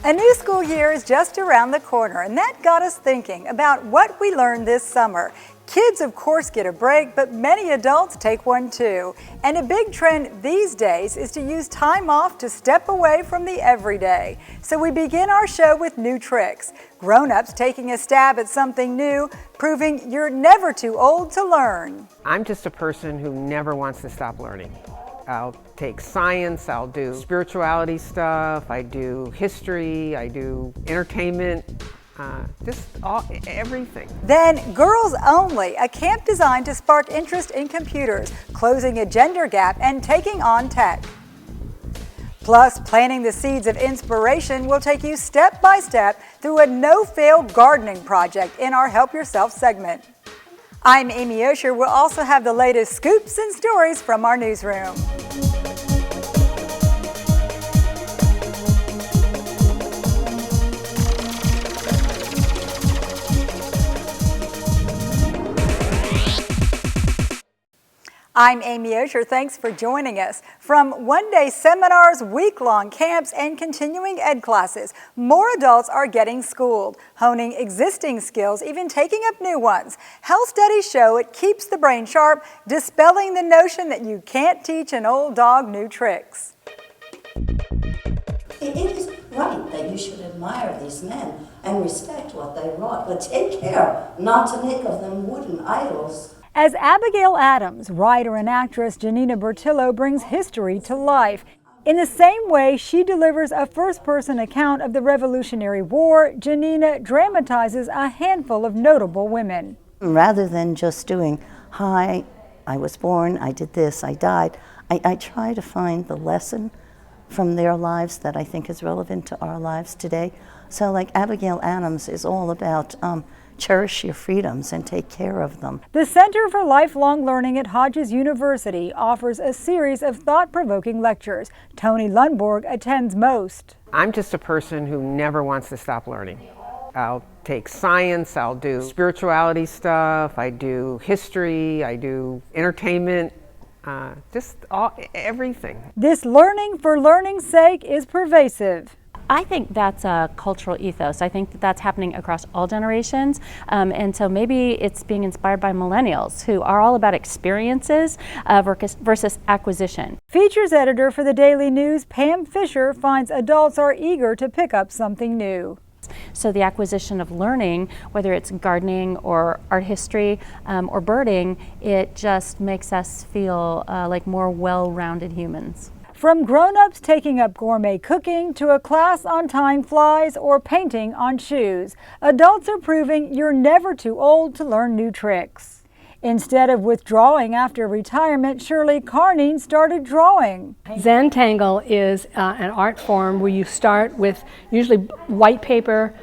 A new school year is just around the corner, and that got us thinking about what we learned this summer. Kids, of course, get a break, but many adults take one too. And a big trend these days is to use time off to step away from the everyday. So we begin our show with new tricks. Grown-ups taking a stab at something new, proving you're never too old to learn. I'm just a person who never wants to stop learning. I'll take science, I'll do spirituality stuff, I do history, I do entertainment, everything. Then Girls Only, a camp designed to spark interest in computers, closing a gender gap and taking on tech. Plus, planting the seeds of inspiration will take you step by step through a no-fail gardening project in our Help Yourself segment. I'm Amy Osher. We'll also have the latest scoops and stories from our newsroom. I'm Amy Osher. Thanks for joining us. From one-day seminars, week-long camps, and continuing ed classes, more adults are getting schooled, honing existing skills, even taking up new ones. Health studies show it keeps the brain sharp, dispelling the notion that you can't teach an old dog new tricks. It is right that you should admire these men and respect what they wrought, but take care not to make of them wooden idols. As Abigail Adams, writer and actress Janina Bertillo brings history to life. In the same way she delivers a first-person account of the Revolutionary War, Janina dramatizes a handful of notable women. Rather than just doing, hi, I was born, I did this, I died, I try to find the lesson from their lives that I think is relevant to our lives today. So like Abigail Adams is all about cherish your freedoms and take care of them. The Center for Lifelong Learning at Hodges University offers a series of thought-provoking lectures. Tony Lundborg attends most. I'm just a person who never wants to stop learning. I'll take science, I'll do spirituality stuff, I do history, I do entertainment, everything. This learning for learning's sake is pervasive. I think that's a cultural ethos. I think that's happening across all generations. And so maybe it's being inspired by millennials who are all about experiences versus acquisition. Features editor for the Daily News, Pam Fisher, finds adults are eager to pick up something new. So the acquisition of learning, whether it's gardening or art history or birding, it just makes us feel like more well-rounded humans. From grown-ups taking up gourmet cooking to a class on tying flies or painting on shoes, adults are proving you're never too old to learn new tricks. Instead of withdrawing after retirement, Shirley Carney started drawing. Zentangle is an art form where you start with usually white paper,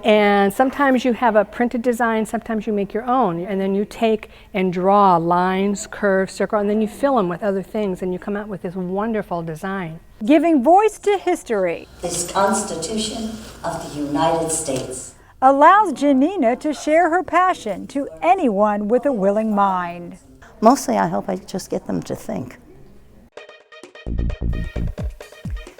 and sometimes you have a printed design, sometimes you make your own, and then you take and draw lines, curves, circle, and then you fill them with other things, and you come out with this wonderful design. Giving voice to history. This Constitution of the United States Allows Janina to share her passion to anyone with a willing mind. Mostly I hope I just get them to think.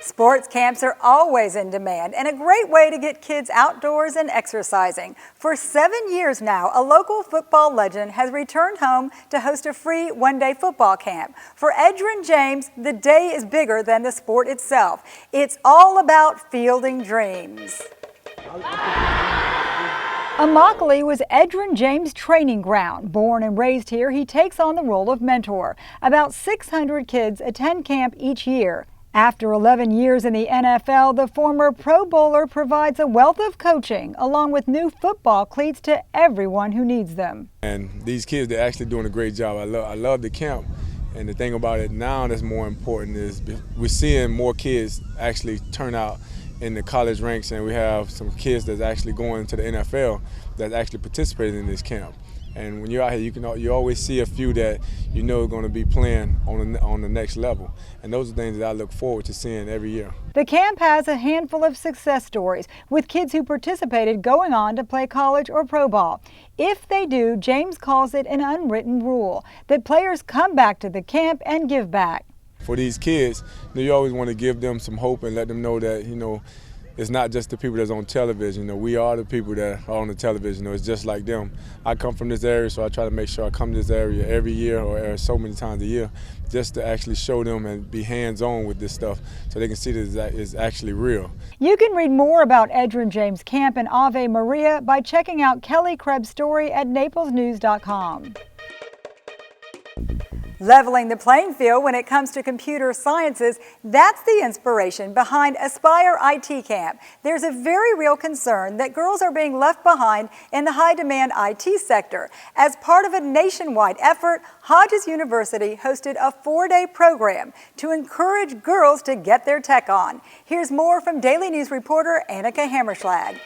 Sports camps are always in demand and a great way to get kids outdoors and exercising. For 7 years now, a local football legend has returned home to host a free one-day football camp. For Edrin James, the day is bigger than the sport itself. It's all about fielding dreams. Immokalee was Edrin James' training ground. Born and raised here, he takes on the role of mentor. About 600 kids attend camp each year. After 11 years in the NFL, the former Pro Bowler provides a wealth of coaching, along with new football cleats to everyone who needs them. And these kids, they're actually doing a great job. I love the camp. And the thing about it now that's more important is we're seeing more kids actually turn out in the college ranks, and we have some kids that's actually going to the NFL that's actually participating in this camp. And when you're out here, you always see a few that you know are going to be playing on the next level. And those are things that I look forward to seeing every year. The camp has a handful of success stories with kids who participated going on to play college or pro ball. If they do, James calls it an unwritten rule that players come back to the camp and give back. For these kids, you always want to give them some hope and let them know that, it's not just the people that's on television. You know, we are the people that are on the television. You know, it's just like them. I come from this area, so I try to make sure I come to this area every year or so many times a year just to actually show them and be hands-on with this stuff so they can see that it's actually real. You can read more about Edrin James Camp and Ave Maria by checking out Kelly Krebs' story at naplesnews.com. Leveling the playing field when it comes to computer sciences, that's the inspiration behind Aspire IT Camp. There's a very real concern that girls are being left behind in the high-demand IT sector. As part of a nationwide effort, Hodges University hosted a 4-day program to encourage girls to get their tech on. Here's more from Daily News reporter Annika Hammerschlag.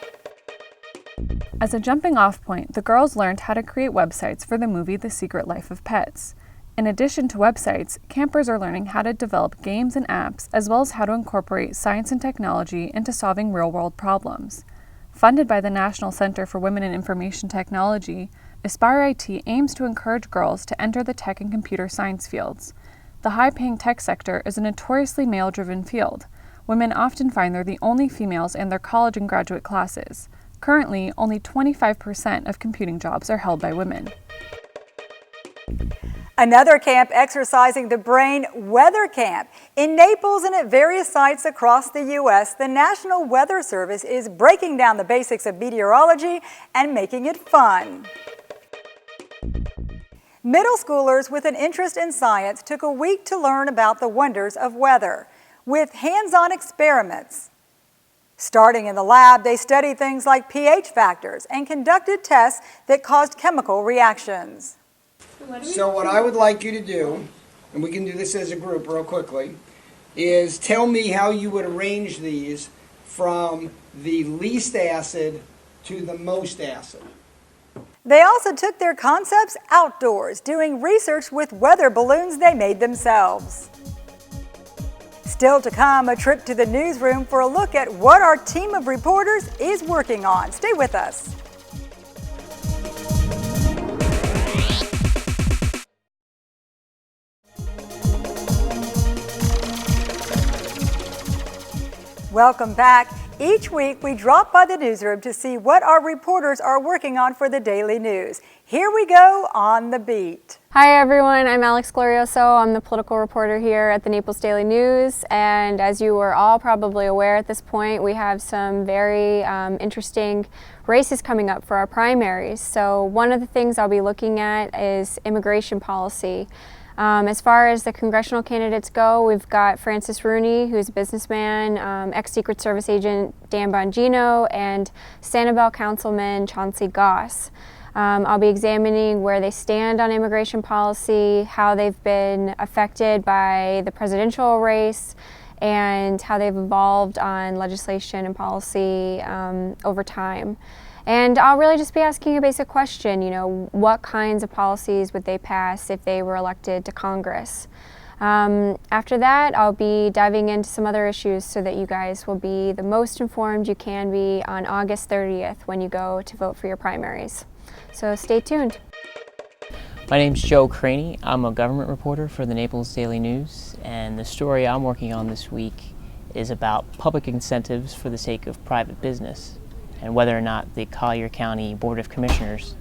As a jumping-off point, the girls learned how to create websites for the movie The Secret Life of Pets. In addition to websites, campers are learning how to develop games and apps, as well as how to incorporate science and technology into solving real-world problems. Funded by the National Center for Women in Information Technology, Aspire IT aims to encourage girls to enter the tech and computer science fields. The high-paying tech sector is a notoriously male-driven field. Women often find they're the only females in their college and graduate classes. Currently, only 25% of computing jobs are held by women. Another camp exercising the brain, Weather Camp. In Naples and at various sites across the U.S., the National Weather Service is breaking down the basics of meteorology and making it fun. Middle schoolers with an interest in science took a week to learn about the wonders of weather with hands-on experiments. Starting in the lab, they studied things like pH factors and conducted tests that caused chemical reactions. So what I would like you to do, and we can do this as a group real quickly, is tell me how you would arrange these from the least acid to the most acid. They also took their concepts outdoors, doing research with weather balloons they made themselves. Still to come, a trip to the newsroom for a look at what our team of reporters is working on. Stay with us. Welcome back. Each week we drop by the newsroom to see what our reporters are working on for the Daily News. Here we go on the beat. Hi everyone, I'm Alex Glorioso. I'm the political reporter here at the Naples Daily News, and as you are all probably aware at this point, we have some very interesting races coming up for our primaries. So one of the things I'll be looking at is immigration policy. As far as the congressional candidates go, we've got Francis Rooney, who's a businessman, ex-Secret Service agent Dan Bongino, and Sanibel Councilman Chauncey Goss. I'll be examining where they stand on immigration policy, how they've been affected by the presidential race, and how they've evolved on legislation and policy over time. And I'll really just be asking a basic question, what kinds of policies would they pass if they were elected to Congress? After that, I'll be diving into some other issues so that you guys will be the most informed you can be on August 30th when you go to vote for your primaries. So stay tuned. My name's Joe Craney. I'm a government reporter for the Naples Daily News, and the story I'm working on this week is about public incentives for the sake of private business, and whether or not the Collier County Board of Commissioners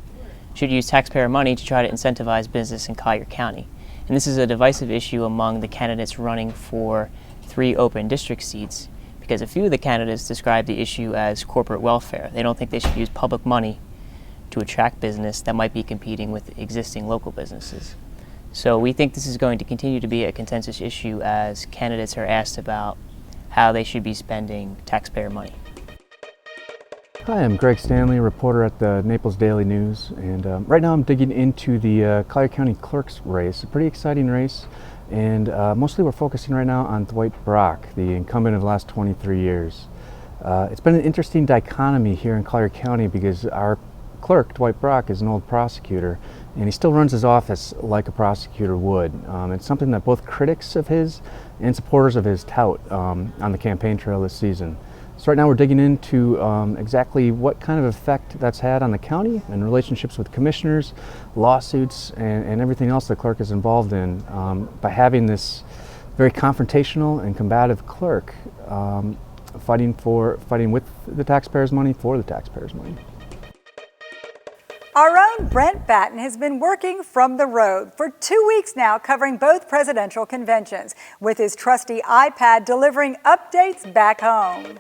should use taxpayer money to try to incentivize business in Collier County. And this is a divisive issue among the candidates running for 3 open district seats, because a few of the candidates describe the issue as corporate welfare. They don't think they should use public money to attract business that might be competing with existing local businesses. So we think this is going to continue to be a consensus issue as candidates are asked about how they should be spending taxpayer money. Hi, I'm Greg Stanley, a reporter at the Naples Daily News, and right now I'm digging into the Collier County Clerk's race, a pretty exciting race, and mostly we're focusing right now on Dwight Brock, the incumbent of the last 23 years. It's been an interesting dichotomy here in Collier County because our clerk, Dwight Brock, is an old prosecutor, and he still runs his office like a prosecutor would. It's something that both critics of his and supporters of his tout on the campaign trail this season. So right now we're digging into exactly what kind of effect that's had on the county and relationships with commissioners, lawsuits, and everything else the clerk is involved in. By having this very confrontational and combative clerk, fighting with the taxpayers' money for the taxpayers' money. Our own Brent Batten has been working from the road for 2 weeks now, covering both presidential conventions, with his trusty iPad delivering updates back home.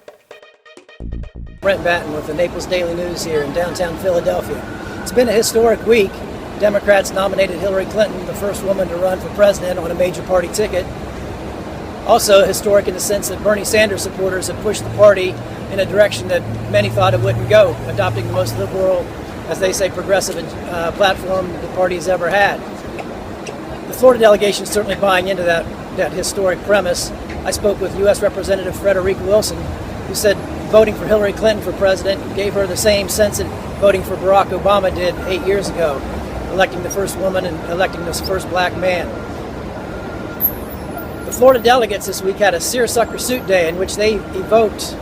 Brent Batten with the Naples Daily News here in downtown Philadelphia. It's been a historic week. Democrats nominated Hillary Clinton, the first woman to run for president on a major party ticket. Also historic in the sense that Bernie Sanders supporters have pushed the party in a direction that many thought it wouldn't go, adopting the most liberal, as they say, progressive platform the party has ever had. The Florida delegation is certainly buying into that historic premise. I spoke with U.S. Representative Frederica Wilson, who said voting for Hillary Clinton for president gave her the same sense that voting for Barack Obama did 8 years ago, electing the first woman and electing the first black man. The Florida delegates this week had a seersucker suit day in which they evoked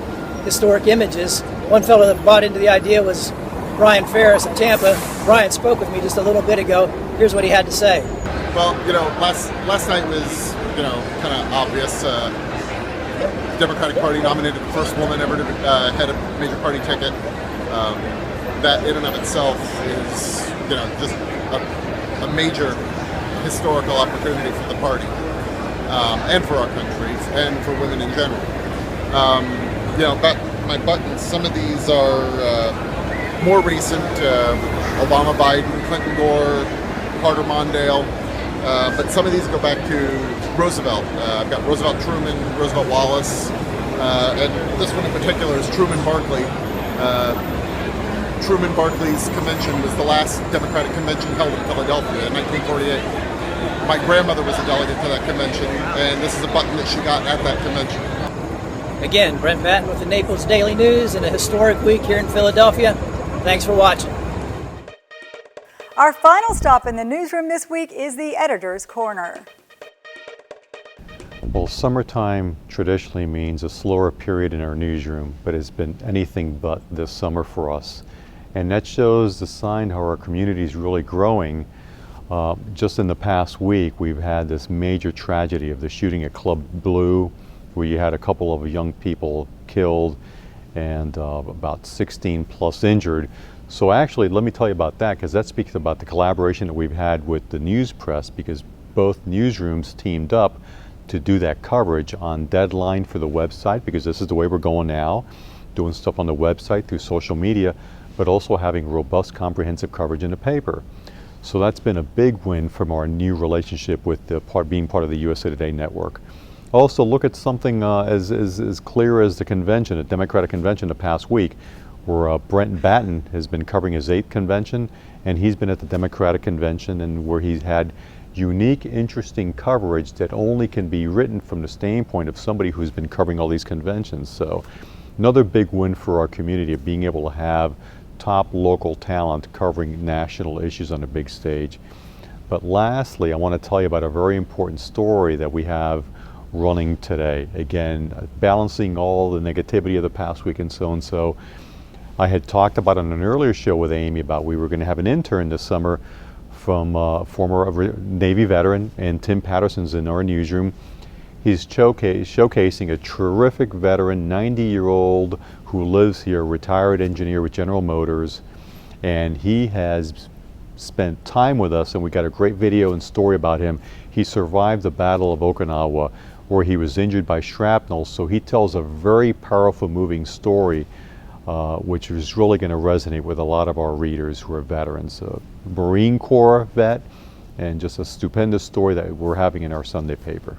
historic images. One fellow that bought into the idea was Brian Ferris of Tampa. Brian spoke with me just a little bit ago. Here's what he had to say. Well, last night was, kind of obvious. Democratic Party nominated the first woman ever to head a major party ticket. That in and of itself is, just a major historical opportunity for the party and for our country and for women in general. But my buttons, some of these are more recent, Obama, Biden, Clinton, Gore, Carter, Mondale, but some of these go back to Roosevelt. I've got Roosevelt Truman, Roosevelt Wallace, and this one in particular is Truman Barkley. Truman Barkley's convention was the last Democratic convention held in Philadelphia in 1948. My grandmother was a delegate to that convention, and this is a button that she got at that convention. Again, Brent Batten with the Naples Daily News in a historic week here in Philadelphia. Thanks for watching. Our final stop in the newsroom this week is the Editor's Corner. Well, summertime traditionally means a slower period in our newsroom, but it's been anything but this summer for us. And that shows the sign how our community is really growing. Just in the past week, we've had this major tragedy of the shooting at Club Blue, where you had a couple of young people killed and about 16 plus injured. So actually, let me tell you about that, because that speaks about the collaboration that we've had with the news press, because both newsrooms teamed up to do that coverage on deadline for the website, because this is the way we're going now, doing stuff on the website through social media, but also having robust, comprehensive coverage in the paper. So that's been a big win from our new relationship with being part of the USA Today network. Also, look at something as clear as the convention, the Democratic convention the past week, where Brent Batten has been covering his 8th convention, and he's been at the Democratic convention, and where he's had unique, interesting coverage that only can be written from the standpoint of somebody who's been covering all these conventions. So another big win for our community of being able to have top local talent covering national issues on a big stage. But lastly, I want to tell you about a very important story that we have running today. Again, balancing all the negativity of the past week and so and so. I had talked about on an earlier show with Amy about we were going to have an intern this summer from former Navy veteran, and Tim Patterson's in our newsroom. He's showcasing a terrific veteran, 90-year-old who lives here, retired engineer with General Motors, and he has spent time with us, and we got a great video and story about him. He survived the Battle of Okinawa, where he was injured by shrapnel, so he tells a very powerful, moving story, which is really going to resonate with a lot of our readers who are veterans. Marine Corps vet, and just a stupendous story that we're having in our Sunday paper.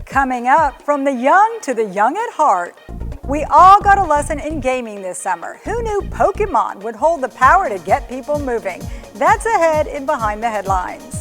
Coming up, from the young to the young at heart, we all got a lesson in gaming this summer. Who knew Pokemon would hold the power to get people moving? That's ahead in Behind the Headlines.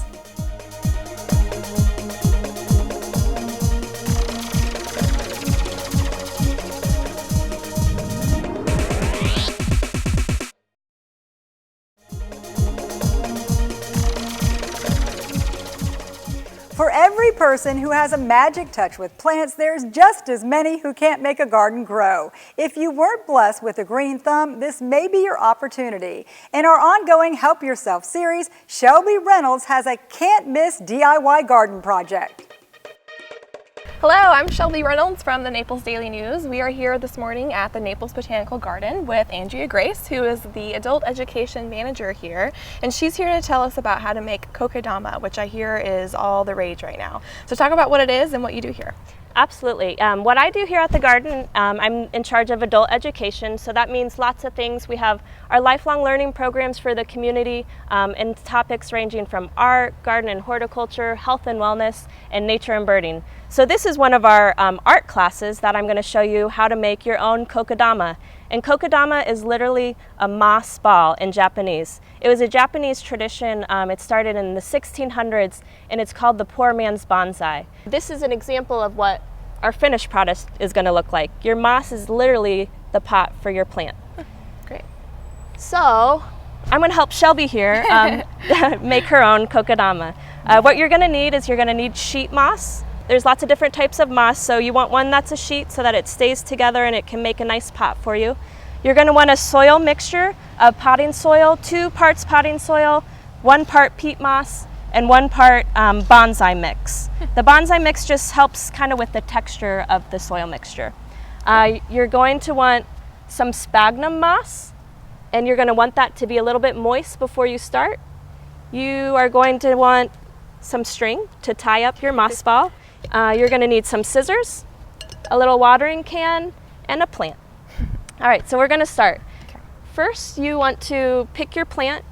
For every person who has a magic touch with plants, there's just as many who can't make a garden grow. If you weren't blessed with a green thumb, this may be your opportunity. In our ongoing Help Yourself series, Shelby Reynolds has a can't-miss DIY garden project. Hello, I'm Shelby Reynolds from the Naples Daily News. We are here this morning at the Naples Botanical Garden with Andrea Grace, who is the adult education manager here, and she's here to tell us about how to make kokedama, which I hear is all the rage right now. So talk about what it is and what you do here. Absolutely. What I do here at the garden, I'm in charge of adult education, so that means lots of things. We have our lifelong learning programs for the community and topics ranging from art, garden and horticulture, health and wellness, and nature and birding. So this is one of our art classes that I'm going to show you how to make your own kokedama. And kokedama is literally a moss ball in Japanese. It was a Japanese tradition. It started in the 1600s, and it's called the poor man's bonsai. This is an example of what our finished product is going to look like. Your moss is literally the pot for your plant. Great. So I'm going to help Shelby here make her own kokedama. What you're going to need is you're going to need sheet moss. There's lots of different types of moss, so you want one that's a sheet so that it stays together and it can make a nice pot for you. You're going to want a soil mixture of potting soil, 2 parts potting soil, 1 part peat moss, and 1 part bonsai mix. The bonsai mix just helps kind of with the texture of the soil mixture. You're going to want some sphagnum moss, and you're going to want that to be a little bit moist before you start. You are going to want some string to tie up your moss ball. You're going to need some scissors, a little watering can, and a plant. All right, so we're going to start. First, you want to pick your plant,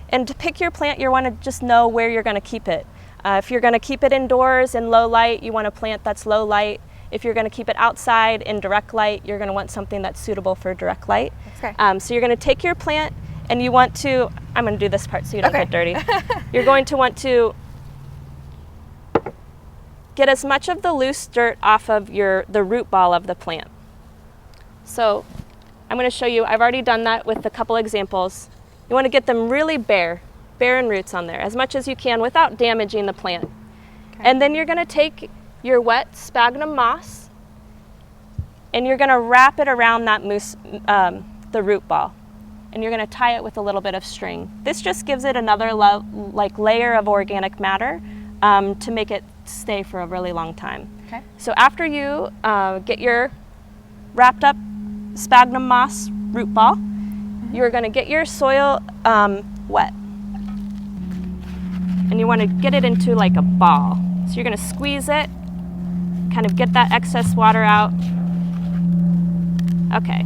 and to pick your plant, you want to just know where you're going to keep it. If you're going to keep it indoors in low light, you want a plant that's low light. If you're going to keep it outside in direct light, you're going to want something that's suitable for direct light. Okay. So you're going to take your plant, and you want to, I'm going to do this part so you don't get dirty. You're going to want to get as much of the loose dirt off of the root ball of the plant. So I'm going to show you, I've already done that with a couple examples. You want to get them really bare and roots on there, as much as you can without damaging the plant. Okay. And then you're going to take your wet sphagnum moss and you're going to wrap it around that the root ball. And you're going to tie it with a little bit of string. This just gives it another layer of organic matter to make it stay for a really long time. Okay. So after you get your wrapped up sphagnum moss root ball, you're going to get your soil wet. And you want to get it into like a ball. So you're going to squeeze it, kind of get that excess water out. Okay.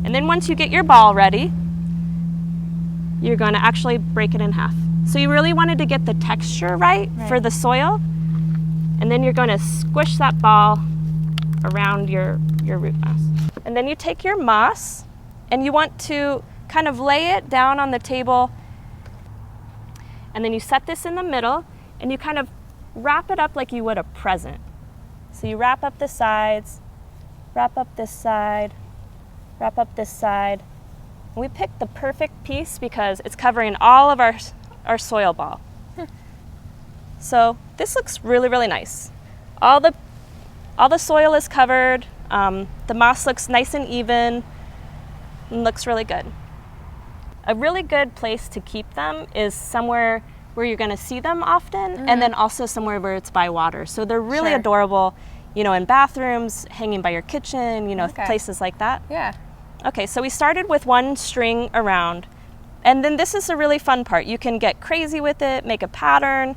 And then once you get your ball ready, you're going to actually break it in half. So you really wanted to get the texture right for the soil. And then you're going to squish that ball around your root mass. And then you take your moss and you want to kind of lay it down on the table. And then you set this in the middle and you kind of wrap it up like you would a present. So you wrap up the sides, wrap up this side, wrap up this side. And we picked the perfect piece because it's covering all of our soil ball. So this looks really, really nice. All the soil is covered. The moss looks nice and even and looks really good. A really good place to keep them is somewhere where you're going to see them often, and then also somewhere where it's by water. So they're really adorable, you know, in bathrooms, hanging by your kitchen, you know, places like that. Yeah. Okay, so we started with 1 string around, and then this is a really fun part. You can get crazy with it, make a pattern.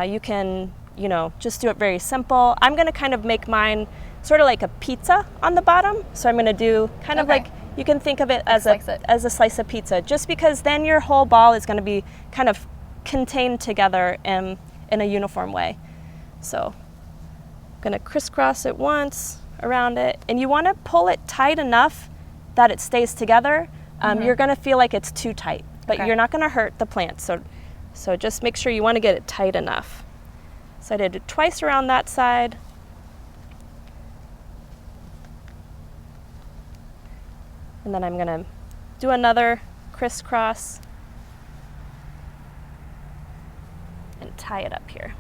You can, you know, just do it very simple. I'm going to kind of make mine sort of like a pizza on the bottom. So I'm going to do kind of like, you can think of it as a slice of pizza, just because then your whole ball is going to be kind of contained together in a uniform way. So I'm going to crisscross it once around it, and you want to pull it tight enough that it stays together. You're going to feel like it's too tight, but you're not going to hurt the plant. So just make sure you want to get it tight enough. So I did it twice around that side. And then I'm going to do another crisscross and tie it up here.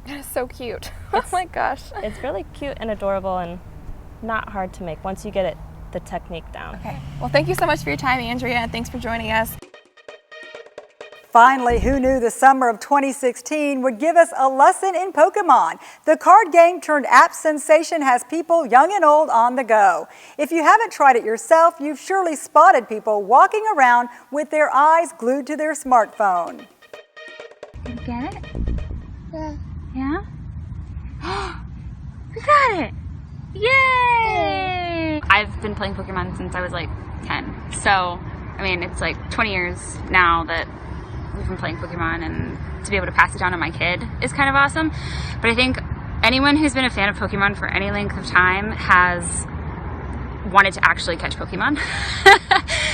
That is so cute. Oh my gosh. It's really cute and adorable and not hard to make once you get the technique down. Okay. Well, thank you so much for your time, Andrea, and thanks for joining us. Finally, who knew the summer of 2016 would give us a lesson in Pokemon? The card game turned app sensation has people young and old on the go. If you haven't tried it yourself, you've surely spotted people walking around with their eyes glued to their smartphone. Did you get it? Yeah. Yeah? We got it! Yay! I've been playing Pokemon since I was like 10. So, I mean, it's like 20 years now that we've been playing Pokemon, and to be able to pass it down to my kid is kind of awesome. But I think anyone who's been a fan of Pokemon for any length of time has wanted to actually catch Pokemon.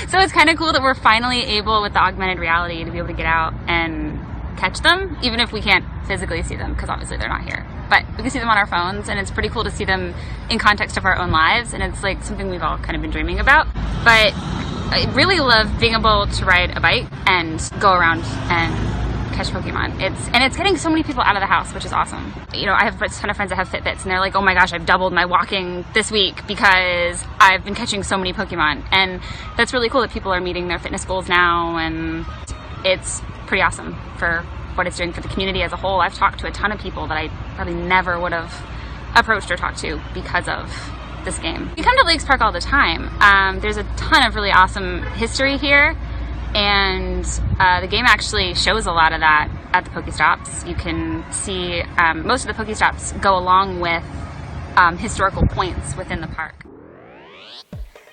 So it's kind of cool that we're finally able, with the augmented reality, to be able to get out and catch them, even if we can't physically see them, because obviously they're not here. But we can see them on our phones, and it's pretty cool to see them in context of our own lives, and it's like something we've all kind of been dreaming about. But I really love being able to ride a bike and go around and catch Pokemon. It's getting so many people out of the house, which is awesome. You know, I have a ton of friends that have Fitbits, and they're like, oh my gosh, I've doubled my walking this week because I've been catching so many Pokemon. And that's really cool that people are meeting their fitness goals now, and it's pretty awesome for what it's doing for the community as a whole. I've talked to a ton of people that I probably never would have approached or talked to because of this game. You come to Lakes Park all the time. There's a ton of really awesome history here, and the game actually shows a lot of that at the Pokestops. You can see most of the Pokestops go along with historical points within the park.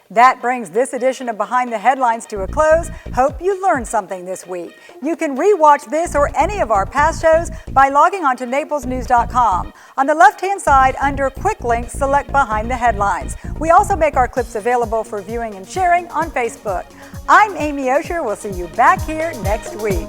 That brings this edition of Behind the Headlines to a close. Hope you learned something this week. You can rewatch this or any of our past shows by logging on to naplesnews.com. On the left-hand side, under Quick Links, select Behind the Headlines. We also make our clips available for viewing and sharing on Facebook. I'm Amy Osher. We'll see you back here next week.